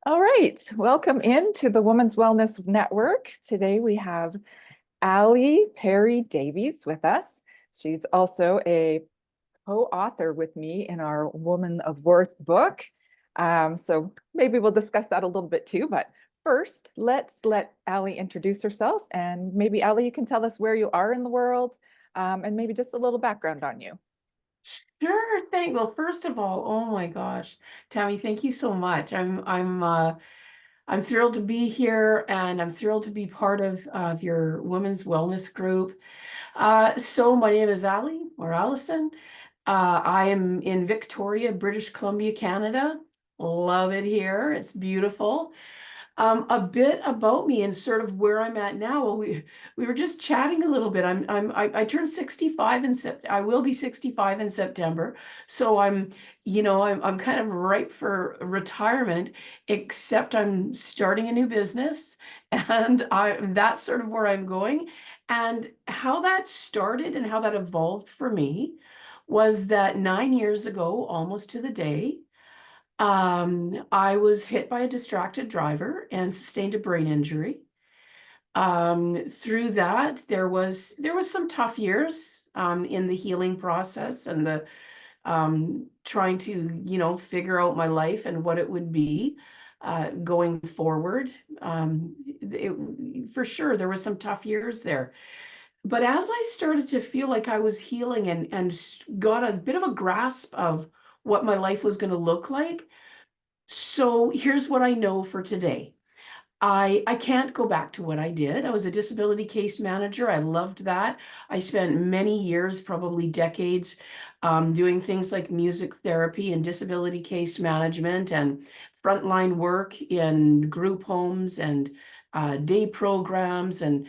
All right, welcome into the Women's Wellness Network. Today we have Perry-Davies with us. She's also a co-author with me in our Woman of Worth book. So maybe we'll discuss that a little bit too. But first, let's let Ali introduce herself. And maybe Ali, you can tell us where you are in the world and maybe just a little background on you. Sure thing. Well, first of all, oh my gosh, Tammy, thank you so much. I'm thrilled to be here, and I'm thrilled to be part of your women's wellness group. So my name is Ali or Alison. I am in Victoria, British Columbia, Canada. Love it here. It's beautiful. A bit about me and sort of where I'm at now. Well, we were just chatting a little bit. I turned 65 in I will be 65 in September. So I'm kind of ripe for retirement, except I'm starting a new business, and that's sort of where I'm going. And how that started and how that evolved for me was that 9 years ago, almost to the day, I was hit by a distracted driver and sustained a brain injury. Through that, there was some tough years in the healing process and the trying to, figure out my life and what it would be going forward. For sure, there was some tough years there. But as I started to feel like I was healing and got a bit of a grasp of what my life was going to look like, so here's what I know for today. I can't go back to what I did. I was a disability case manager. I loved that. I spent many years, probably decades, doing things like music therapy and disability case management and frontline work in group homes and day programs and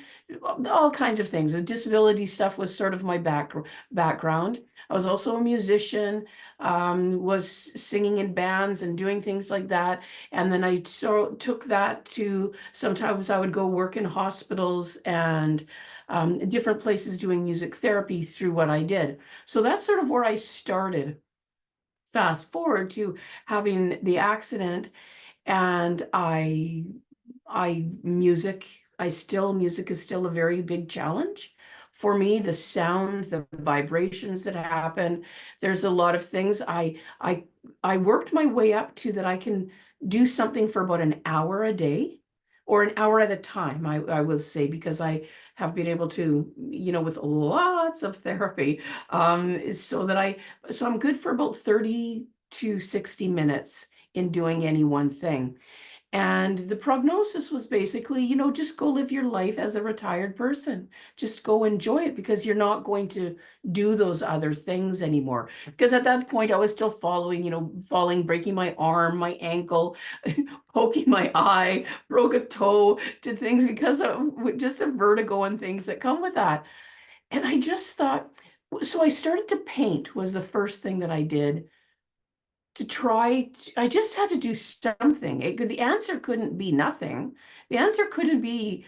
all kinds of things. The disability stuff was sort of my background. I was also a musician, was singing in bands and doing things like that. And then took that to sometimes I would go work in hospitals and different places doing music therapy through what I did. So that's sort of where I started. Fast forward to having the accident, and music is still a very big challenge for me. The sound, the vibrations that happen, there's a lot of things. I worked my way up to that I can do something for about an hour a day or an hour at a time, I will say, because I have been able to, with lots of therapy, so I'm good for about 30 to 60 minutes in doing any one thing. And the prognosis was basically, just go live your life as a retired person. Just go enjoy it, because you're not going to do those other things anymore. Because at that point, I was still falling, breaking my arm, my ankle, poking my eye, broke a toe, did things because of just the vertigo and things that come with that. And I just thought, so I started to paint, was the first thing that I did I just had to do something. The answer couldn't be nothing. The answer couldn't be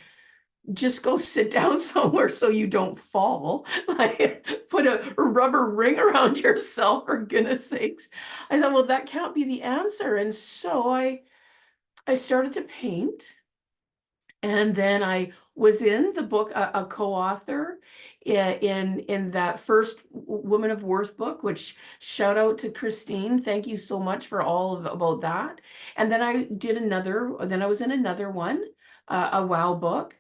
just go sit down somewhere so you don't fall. Like, put a rubber ring around yourself, for goodness sakes. I thought, well, that can't be the answer. And so I started to paint. And then I was in the book, a co-author in that first Woman of Worth book, which, shout out to Christine. Thank you so much for all of about that. And then then I was in another one, a WOW book.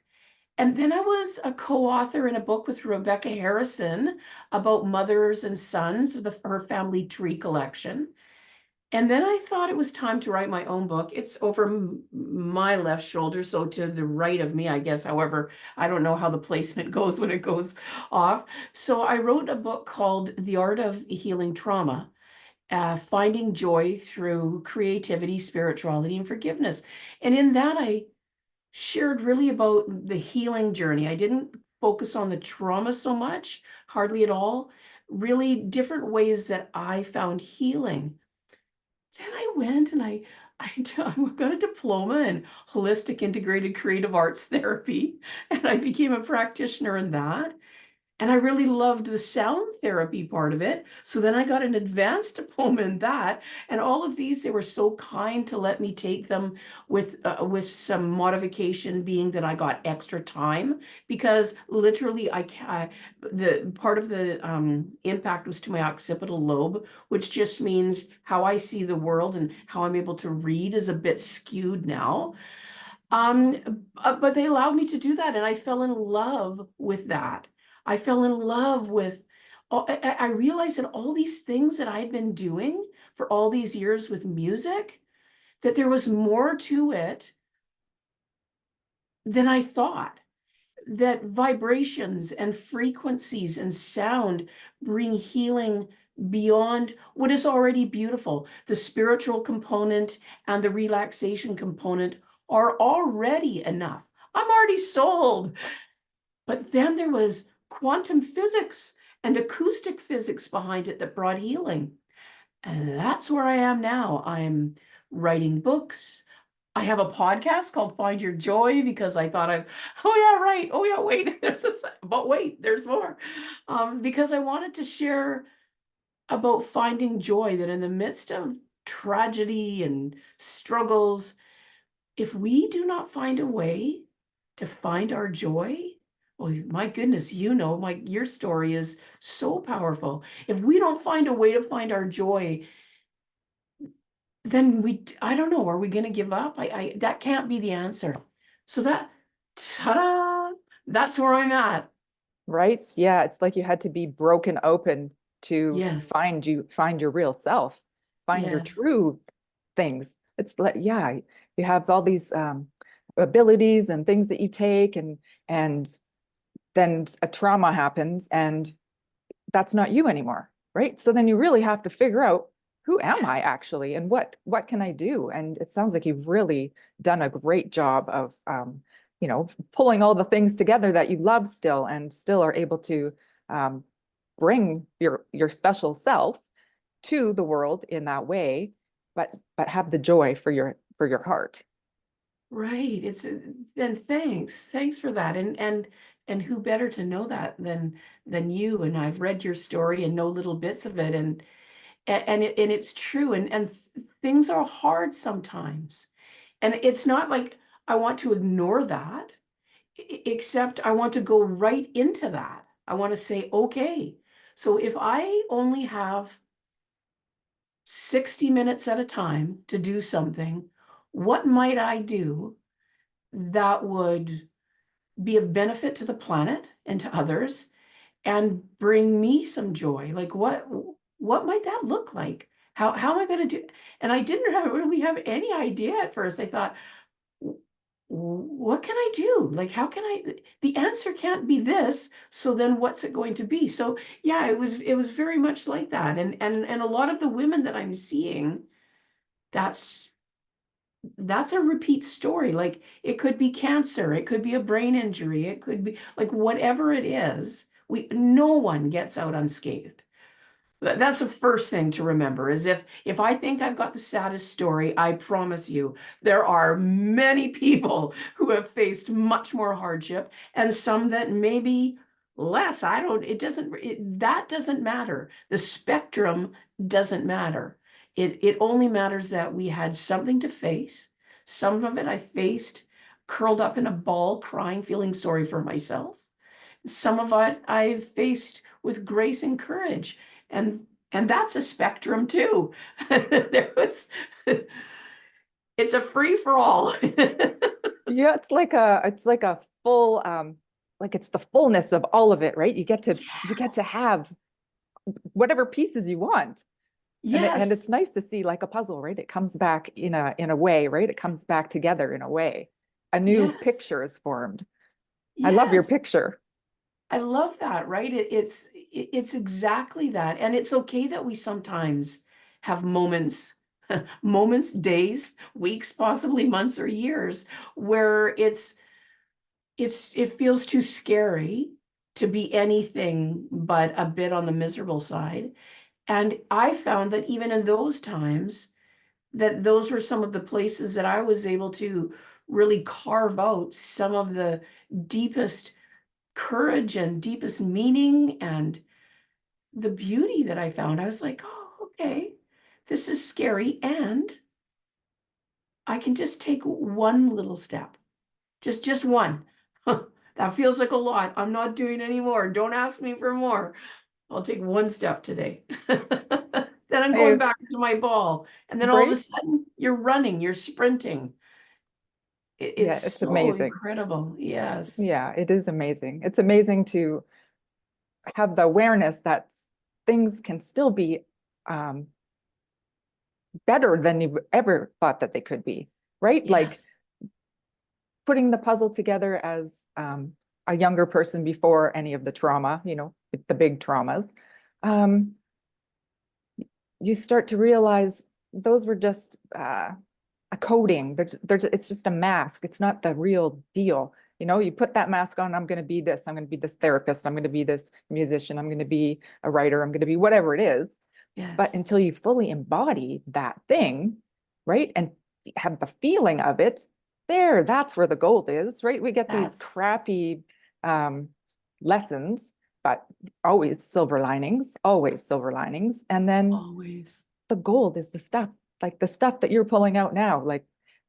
And then I was a co-author in a book with Rebecca Harrison about mothers and sons of her family tree collection. And then I thought it was time to write my own book. It's over my left shoulder, so to the right of me, I guess. However, I don't know how the placement goes when it goes off. So I wrote a book called The Art of Healing Trauma, Finding Joy Through Creativity, Spirituality, and Forgiveness. And in that, I shared really about the healing journey. I didn't focus on the trauma so much, hardly at all. Really different ways that I found healing. Then I went and I got a diploma in holistic integrated creative arts therapy, and I became a practitioner in that. And I really loved the sound therapy part of it. So then I got an advanced diploma in that. And all of these, they were so kind to let me take them with some modification being that I got extra time, because literally the part of the impact was to my occipital lobe, which just means how I see the world and how I'm able to read is a bit skewed now. But they allowed me to do that, and I fell in love with that. I fell in love with, I realized that all these things that I had been doing for all these years with music, that there was more to it than I thought. That vibrations and frequencies and sound bring healing beyond what is already beautiful. The spiritual component and the relaxation component are already enough. I'm already sold. But then there was quantum physics and acoustic physics behind it that brought healing. And that's where I am now. I'm writing books. I have a podcast called Find Your Joy, because I thought oh yeah, right. Oh yeah, wait, but wait, there's more. Because I wanted to share about finding joy, that in the midst of tragedy and struggles, if we do not find a way to find our joy, well, my goodness, your story is so powerful. If we don't find a way to find our joy, then I don't know, are we going to give up? That can't be the answer. So ta-da, that's where I'm at. Right? Yeah, it's like you had to be broken open to Yes, find your real self, find your yes, true things. It's like, yeah, you have all these abilities and things that you take, and then a trauma happens and that's not you anymore, right? So then you really have to figure out, who am I yes. actually, and what can I do? And it sounds like you've really done a great job of pulling all the things together that you love still, and still are able to um, bring your special self to the world in that way, but have the joy for your heart. Right. And thanks for that. And who better to know that than you? And I've read your story and know little bits of it, and it's true. And things are hard sometimes. And it's not like I want to ignore that, except I want to go right into that. I want to say, okay, so if I only have 60 minutes at a time to do something, what might I do that would be of benefit to the planet and to others and bring me some joy? Like what might that look like? How am I going to do? And I didn't really have any idea at first. I thought, what can I do? Like, how can the answer can't be this. So then what's it going to be? So yeah, it was very much like that. And a lot of the women that I'm seeing, that's a repeat story. Like, it could be cancer, it could be a brain injury, it could be like whatever it is, no one gets out unscathed. That's the first thing to remember, is if I think I've got the saddest story, I promise you there are many people who have faced much more hardship, and some that maybe less. I don't, that doesn't matter. The spectrum doesn't matter. It only matters that we had something to face. Some of it I faced curled up in a ball, crying, feeling sorry for myself. Some of it I've faced with grace and courage. And that's a spectrum too. There was it's a free for all. Yeah, it's like a full like it's the fullness of all of it, right? You get to Yes. have whatever pieces you want. And it's Yes. nice to see, like a puzzle, right? It comes back in a way, right? It comes back together in a way. A new Yes. picture is formed. I love your Yes. picture. I love that, right? It's exactly that. And it's okay that we sometimes have moments, moments, days, weeks, possibly months or years, where it feels too scary to be anything but a bit on the miserable side. And I found that even in those times, that those were some of the places that I was able to really carve out some of the deepest courage and deepest meaning and the beauty that I found. I was like, oh, okay, this is scary. And I can just take one little step, just one. That feels like a lot. I'm not doing any more. Don't ask me for more. I'll take one step today. Then I'm going I, back to my ball. And then all of a right? sudden you're running, you're sprinting. It's Yeah, it's so amazing. incredible. Yes. Yeah, it is amazing. It's amazing to have the awareness that things can still be um, better than you ever thought that they could be, right? Like Yes. putting the puzzle together as a younger person before any of the trauma, the big traumas, um, you start to realize those were just a coating. It's just a mask. It's not the real deal. You put that mask on, I'm going to be this. I'm going to be this therapist. I'm going to be this musician. I'm going to be a writer. I'm going to be whatever it is. But Yes. until you fully embody that thing, right, and have the feeling of it, that's where the gold is, right? We get these That's crappy um, lessons, but always silver linings, always silver linings. And then always. the gold is the stuff, like the stuff that you're pulling out now. Like,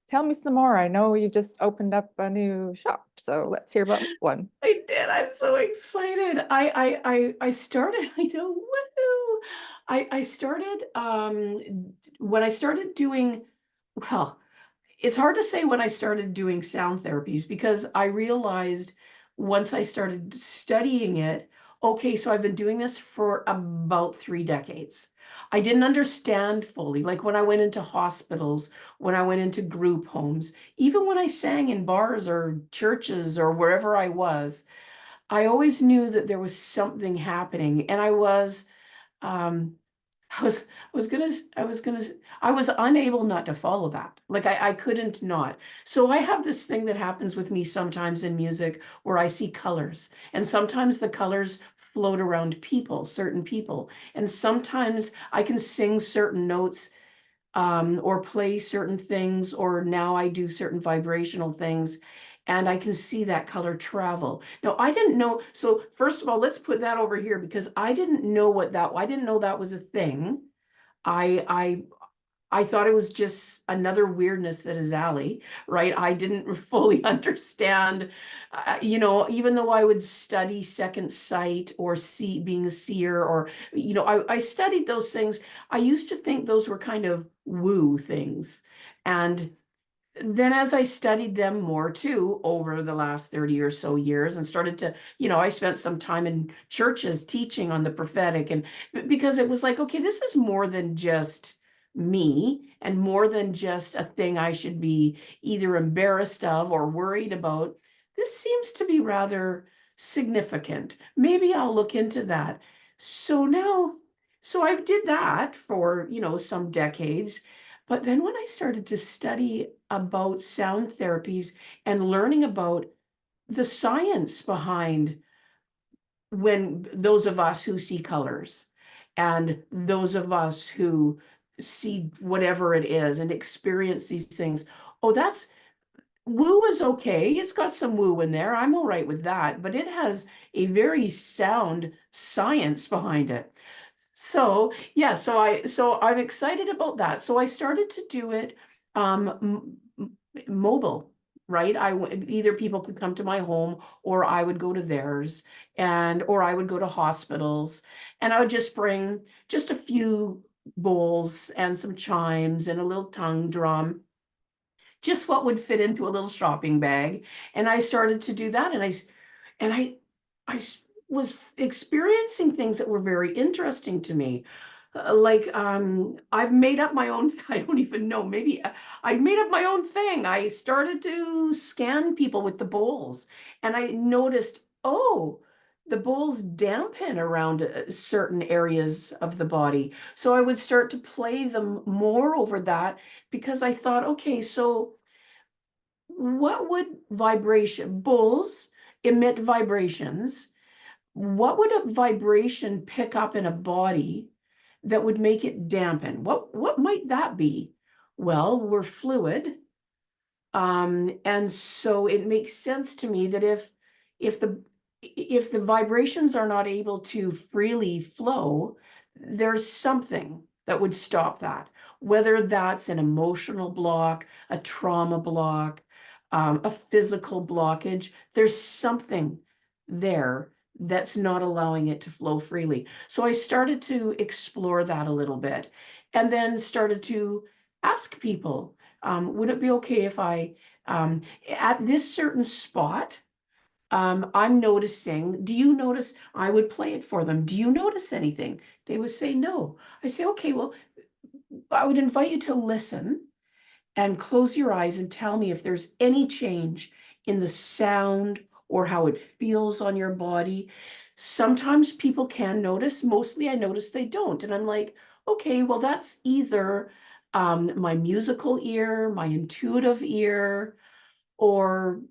tell me some more. I know you just opened up a new shop, so let's hear about one. I did. I'm so excited. I started, I know, woohoo. I started when I started doing, well, it's hard to say when I started doing sound therapies because I realized once I started studying it, okay, so I've been doing this for about 3 decades. I didn't understand fully, like when I went into hospitals, when I went into group homes, even when I sang in bars or churches or wherever I was, I always knew that there was something happening. And um, I was unable not to follow that. Like I couldn't not. So I have this thing that happens with me sometimes in music where I see colors, and sometimes the colors float around people, certain people, and sometimes I can sing certain notes or play certain things, or now I do certain vibrational things, and I can see that color travel. Now, I didn't know. So first of all, let's put that over here because I didn't know I didn't know that was a thing. I I thought it was just another weirdness that is Allie, right? I didn't fully understand, even though I would study second sight or see being a seer, or, I studied those things. I used to think those were kind of woo things. And then as I studied them more too over the last 30 or so years and started to, I spent some time in churches teaching on the prophetic, and because it was like, okay, this is more than just me and more than just a thing I should be either embarrassed of or worried about. This seems to be rather significant. Maybe I'll look into that. So now, so I did that for, some decades. But then when I started to study about sound therapies and learning about the science behind when those of us who see colors and those of us who see whatever it is and experience these things, oh, that's woo is okay. It's got some woo in there. I'm all right with that, but it has a very sound science behind it. So yeah, so I'm excited about that. So I started to do it mobile, right? Either people could come to my home or I would go to theirs, or I would go to hospitals, and I would just bring just a few bowls and some chimes and a little tongue drum, just what would fit into a little shopping bag. And I started to do that, and and I, I was experiencing things that were very interesting to me. Like I've made up my own, I don't even know, maybe I made up my own thing. I started to scan people with the bowls, and I noticed, oh, the bowls dampen around certain areas of the body. So I would start to play them more over that because I thought, okay, so what would bulls emit vibrations? What would a vibration pick up in a body that would make it dampen? What might that be? Well, we're fluid. And so it makes sense to me that if the if the vibrations are not able to freely flow, there's something that would stop that, whether that's an emotional block, a trauma block, a physical blockage. There's something there that's not allowing it to flow freely. So I started to explore that a little bit, and then started to ask people, would it be okay if I, at this certain spot, I'm noticing, do you notice? I would play it for them. Do you notice anything? They would say no. I say, okay, well, I would invite you to listen and close your eyes and tell me if there's any change in the sound or how it feels on your body. Sometimes people can notice, mostly I notice they don't. And I'm like, okay, well, that's either my musical ear, my intuitive ear, or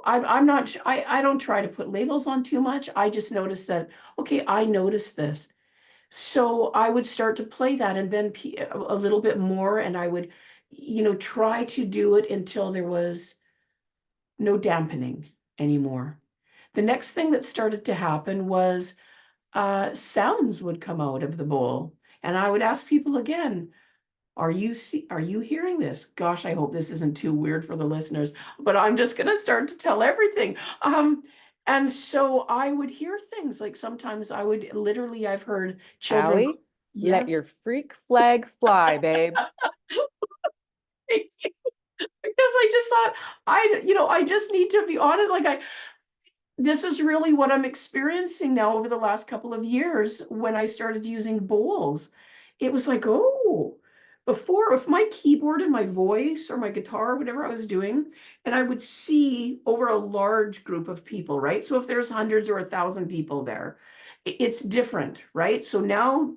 I'm not, I don't try to put labels on too much. I just notice that, okay, I noticed this. So I would start to play that, and then a little bit more, and I would, try to do it until there was no dampening anymore. The next thing that started to happen was sounds would come out of the bowl. And I would ask people again, are you hearing this? Gosh, I hope this isn't too weird for the listeners, but I'm just going to start to tell everything. And so I would hear things like sometimes I would literally, I've heard children. Allie, let Yes. your freak flag fly, babe. Because I just thought I just need to be honest. This is really what I'm experiencing now over the last couple of years when I started using bowls. It was like, oh, before, if my keyboard and my voice or my guitar, whatever I was doing, and I would see over a large group of people, right? So if there's hundreds or 1,000 people there, it's different, right? So now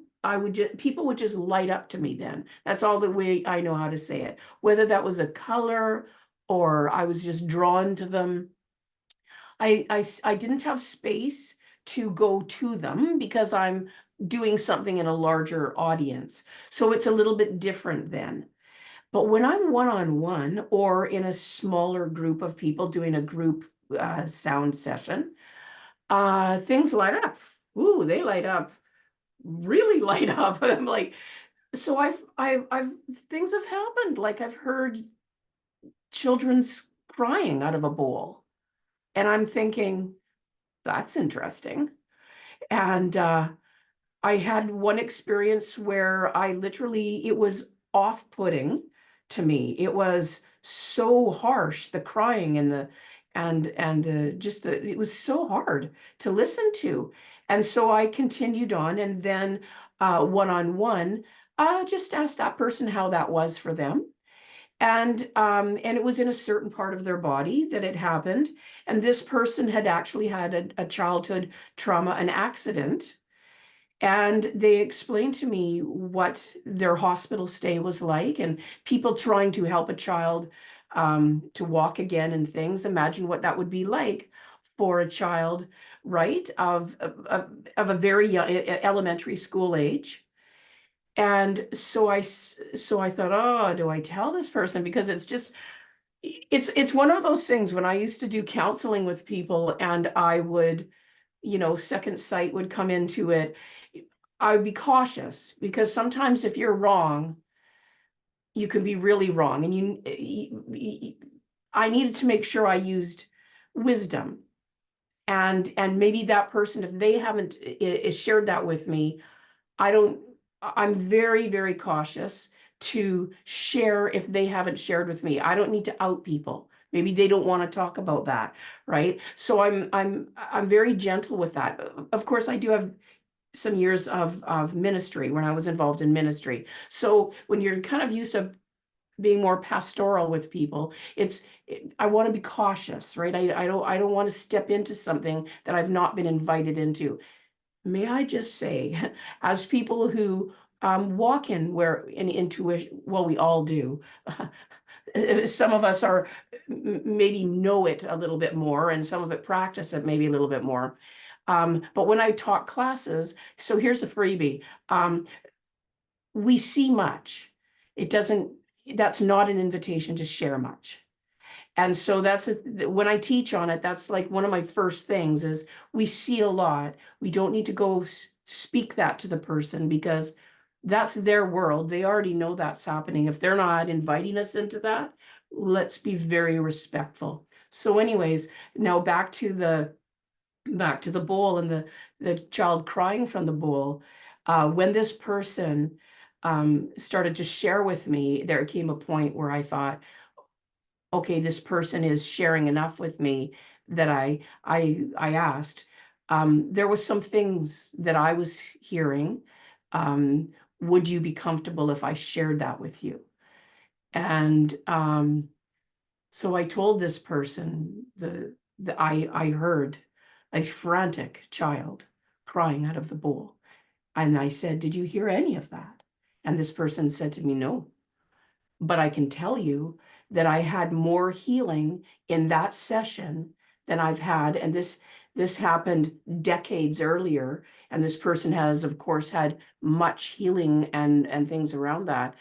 people would just light up to me then. That's all the way I know how to say it. Whether that was a color or I was just drawn to them. I didn't have space to go to them because I'm doing something in a larger audience. So it's a little bit different then. But when I'm one-on-one or in a smaller group of people doing a group sound session, things light up. Ooh, they light up, really light up. I'm like, so I've things have happened. Like I've heard children's crying out of a bowl. And I'm thinking, that's interesting. And I had one experience where I literally, it was off-putting to me. It was so harsh, the crying and it was so hard to listen to. And so I continued on, and then one-on-one, just asked that person how that was for them. And it was in a certain part of their body that it happened. And this person had actually had a childhood trauma, an accident. And they explained to me what their hospital stay was like, and people trying to help a child to walk again and things. Imagine what that would be like for a child, right, of a very young elementary school age. And so I thought, oh, do I tell this person? Because it's one of those things. When I used to do counseling with people and I would, second sight would come into it, I would be cautious because sometimes if you're wrong, you can be really wrong. And I needed to make sure I used wisdom, and maybe that person, if they haven't shared that with me, I'm very, very cautious to share if they haven't shared with me. I don't need to out people. Maybe they don't want to talk about that, right? So I'm very gentle with that. Of course, I do have some years of ministry when I was involved in ministry. So when you're kind of used to being more pastoral with people, I want to be cautious, right? I don't want to step into something that I've not been invited into. May I just say, as people who walk in intuition, well, we all do. Some of us are maybe know it a little bit more, and some of it practice it maybe a little bit more. But when I taught classes, so here's a freebie. We see much. That's not an invitation to share much. And so when I teach on it, that's like one of my first things is we see a lot. We don't need to go speak that to the person because that's their world. They already know that's happening. If they're not inviting us into that, let's be very respectful. So anyways, now back to the bowl and the child crying from the bowl. When this person started to share with me, there came a point where I thought, okay, this person is sharing enough with me that I asked. There was some things that I was hearing. Would you be comfortable if I shared that with you? And so I told this person I heard a frantic child crying out of the bowl. And I said, did you hear any of that? And this person said to me, no. But I can tell you that I had more healing in that session than I've had. And this happened decades earlier. And this person has, of course, had much healing and things around that.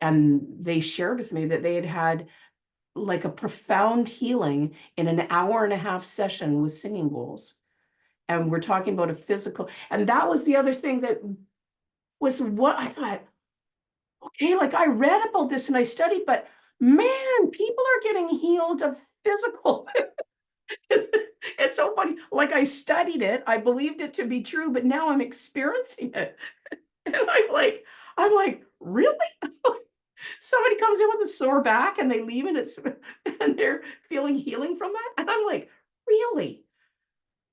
And they shared with me that they had like a profound healing in an hour and a half session with singing bowls. And we're talking about a physical. And that was the other thing that was what I thought, okay, like I read about this and I studied, but man, people are getting healed of physical. It's so funny. Like I studied it, I believed it to be true, but now I'm experiencing it. And I'm like, really? Somebody comes in with a sore back and they leave and they're feeling healing from that. And I'm like, really?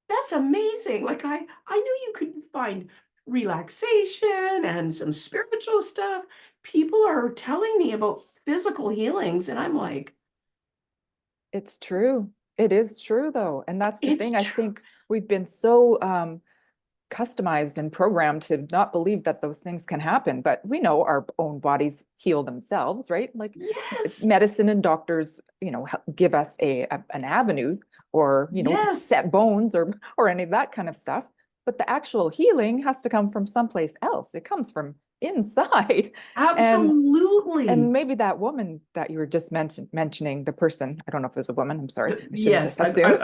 That's amazing. Like I knew you could find relaxation and some spiritual stuff. People are telling me about physical healings, and I'm like, It's true. It is true though. And that's the it's thing. I true. think we've been so customized and programmed to not believe that those things can happen, but we know our own bodies heal themselves, right? Like Yes. medicine and doctors, give us an avenue or, Yes. set bones or any of that kind of stuff. But the actual healing has to come from someplace else. It comes from inside. And Absolutely. maybe that woman that you were just mentioning, the person, I don't know if it was a woman, I'm sorry, I shouldn't Yes, assume.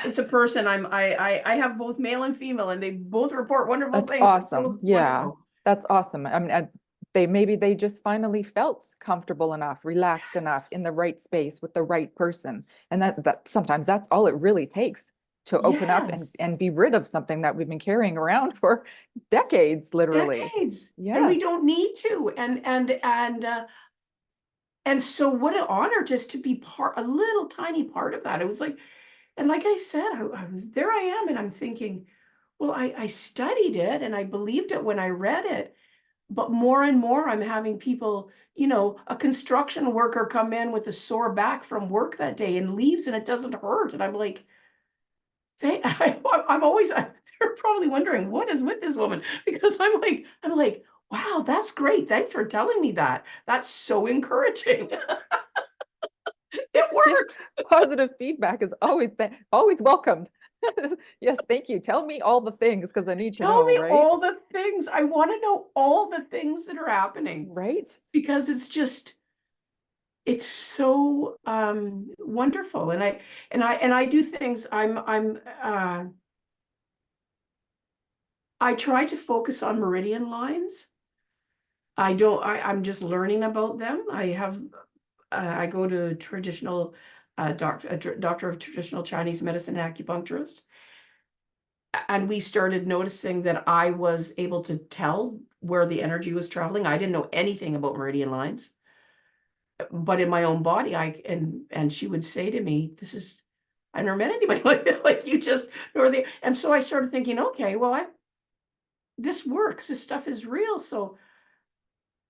it's a person. I have both male and female, and they both report wonderful That's things. It's awesome. so Yeah, wonderful. that's awesome. I mean, maybe they just finally felt comfortable enough, relaxed enough Yes. in the right space with the right person. And that sometimes that's all it really takes to open up and, Yes. and be rid of something that we've been carrying around for decades, literally. Decades, and we Yes. don't need to. And so what an honor just to be a little tiny part of that. It was like, and like I said, I was there I am, and I'm thinking, well, I studied it and I believed it when I read it, but more and more I'm having people, a construction worker come in with a sore back from work that day and leaves and it doesn't hurt. And I'm like, I'm always, they're probably wondering what is with this woman because I'm like, wow, that's great. Thanks for telling me that. That's so encouraging. It Yes. works. Positive feedback is always welcomed. Yes, thank you. Tell me all the things because I need to Tell know, me right? all the things. I want to know all the things that are happening Right? because it's so wonderful. And I do things. I try to focus on meridian lines. I don't, I'm just learning about them. I go to traditional, doctor of traditional Chinese medicine and acupuncturist. And we started noticing that I was able to tell where the energy was traveling. I didn't know anything about meridian lines, but in my own body, and she would say to me, I never met anybody like you just, and so I started thinking, okay, well, this works. This stuff is real. So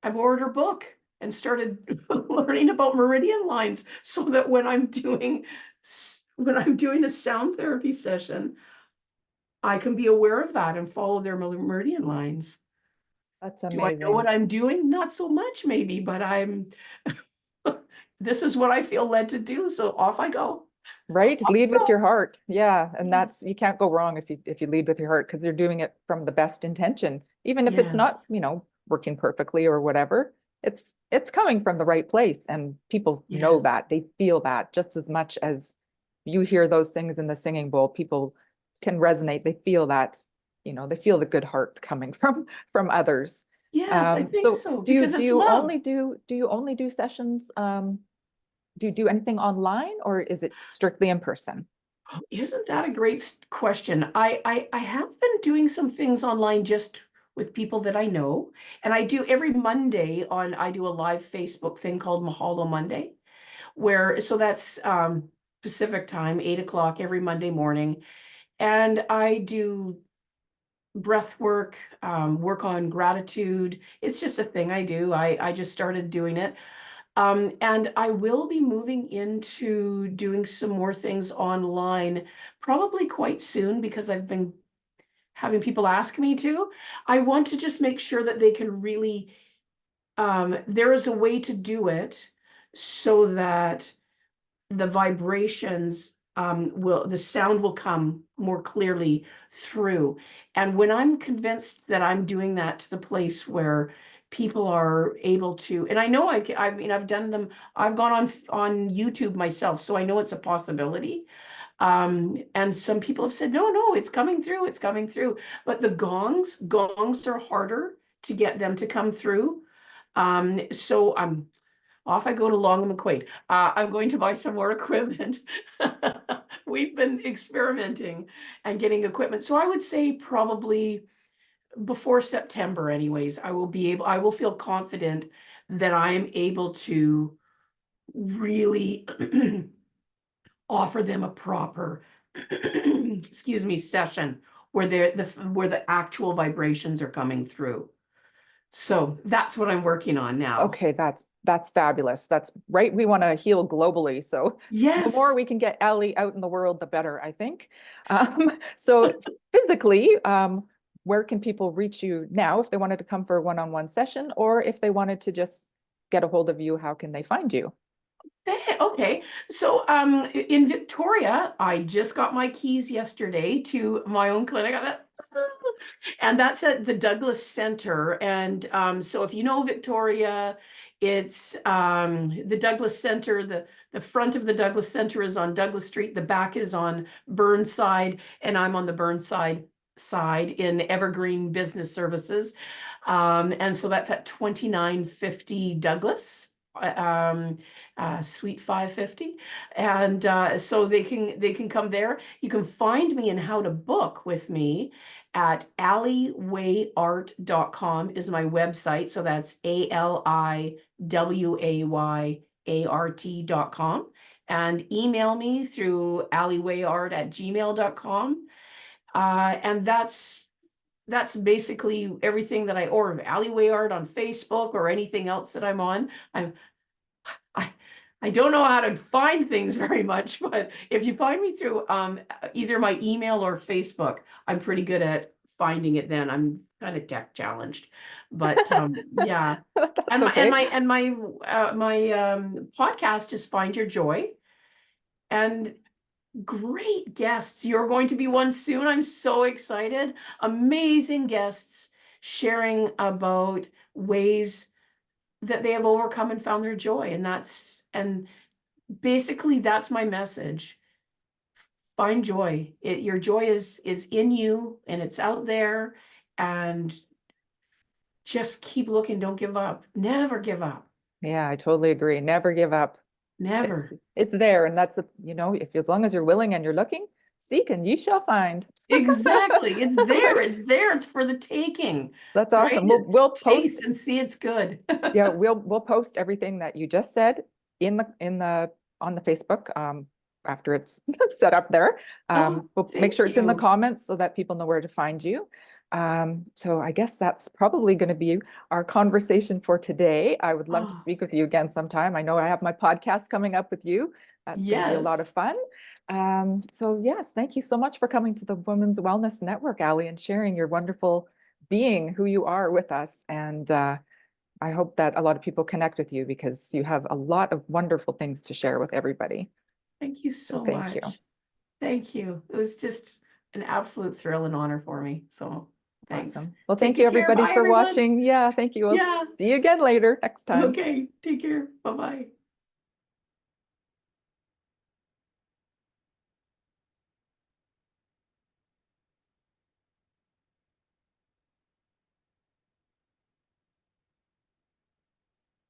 I borrowed her book and started learning about meridian lines so that when I'm doing a sound therapy session, I can be aware of that and follow their meridian lines. That's Do I know what amazing. I'm doing? Not so much, maybe, but this is what I feel led to do. So off I go. Right? Off Lead I with go. your heart. Yeah. And Yes. you can't go wrong if you lead with your heart because you're doing it from the best intention. Even if it's not, Yes. working perfectly or whatever, it's coming from the right place, and people know Yes. that, they feel that just as much as you hear those things in the singing bowl. People can resonate. They feel that, they feel the good heart coming from others. Yes, I think So so, because it's love. do you only do sessions? Do you do anything online, or is it strictly in person? Isn't that a great question? I have been doing some things online just with people that I know. And I do every Monday I do a live Facebook thing called Mahalo Monday, so that's Pacific time, 8 o'clock every Monday morning. And I do breath work, work on gratitude. It's just a thing I do. I just started doing it. And I will be moving into doing some more things online probably quite soon, because I've been having people ask me to. I want to just make sure that they can really, there is a way to do it so that the vibrations the sound will come more clearly through. And when I'm convinced that I'm doing that to the place where people are able to, and I know I mean, I've done them, I've gone on YouTube myself, so I know it's a possibility. And some people have said, no, it's coming through, it's coming through. But the gongs are harder to get them to come through. So off I go to Long and McQuaid. I'm going to buy some more equipment. We've been experimenting and getting equipment. So I would say probably before September anyways, I will feel confident that I am able to really offer them a proper, excuse me, session where where the actual vibrations are coming through. So that's what I'm working on now. Okay, that's fabulous. That's right. We want to heal globally. So the more Yes. we can get Ellie out in the world, the better, I think. So physically, where can people reach you now if they wanted to come for a one-on-one session, or if they wanted to just get a hold of you, how can they find you? Okay, so in Victoria, I just got my keys yesterday to my own clinic. And that's at the Douglas Center. And so if you know Victoria, it's the Douglas Center, the front of the Douglas Center is on Douglas Street, the back is on Burnside, and I'm on the Burnside side in Evergreen Business Services. And so that's at 2950 Douglas. Suite 550, and so they can come there. You can find me and how to book with me at alleywayart.com is my website. So that's ALIWAYART.com, and email me through alleywayart@gmail.com. And that's basically everything that or Alleyway Art on Facebook or anything else that I'm on. I don't know how to find things very much, but if you find me through either my email or Facebook, I'm pretty good at finding it then. I'm kind of tech challenged, but yeah. That's And okay. my podcast is Find Your Joy, and great guests. You're going to be one soon. I'm so excited. Amazing guests sharing about ways that they have overcome and found their joy. And basically that's my message. Find joy. Your joy is in you, and it's out there, and just keep looking. Don't give up. Never give up. Yeah, I totally agree. Never give up. It's Never. it's there, and that's if as long as you're willing and you're looking, seek and ye shall find. Exactly. It's there. It's there. It's for the taking, That's right? awesome. We'll Taste post. and see it's good. Yeah, we'll post everything that you just said in the on the Facebook after it's set up there. Oh, We'll make thank sure it's in the you. comments so that people know where to find you. So I guess that's probably going to be our conversation for today. I would love to Oh, speak with you again sometime. I know I have my podcast coming up with you. That's going to be a lot yes. of fun. So yes, thank you so much for coming to the Women's Wellness Network, Allie, and sharing your wonderful being, who you are, with us. And I hope that a lot of people connect with you because you have a lot of wonderful things to share with everybody. Thank you So so thank you. much. Thank you. It was just an absolute thrill and honor for me. So Thanks. Awesome. Well, Take thank you good care. everybody Bye, for everyone. watching. Yeah, thank you. We'll Yeah. see you again later next time. Okay. Take care. Bye-bye.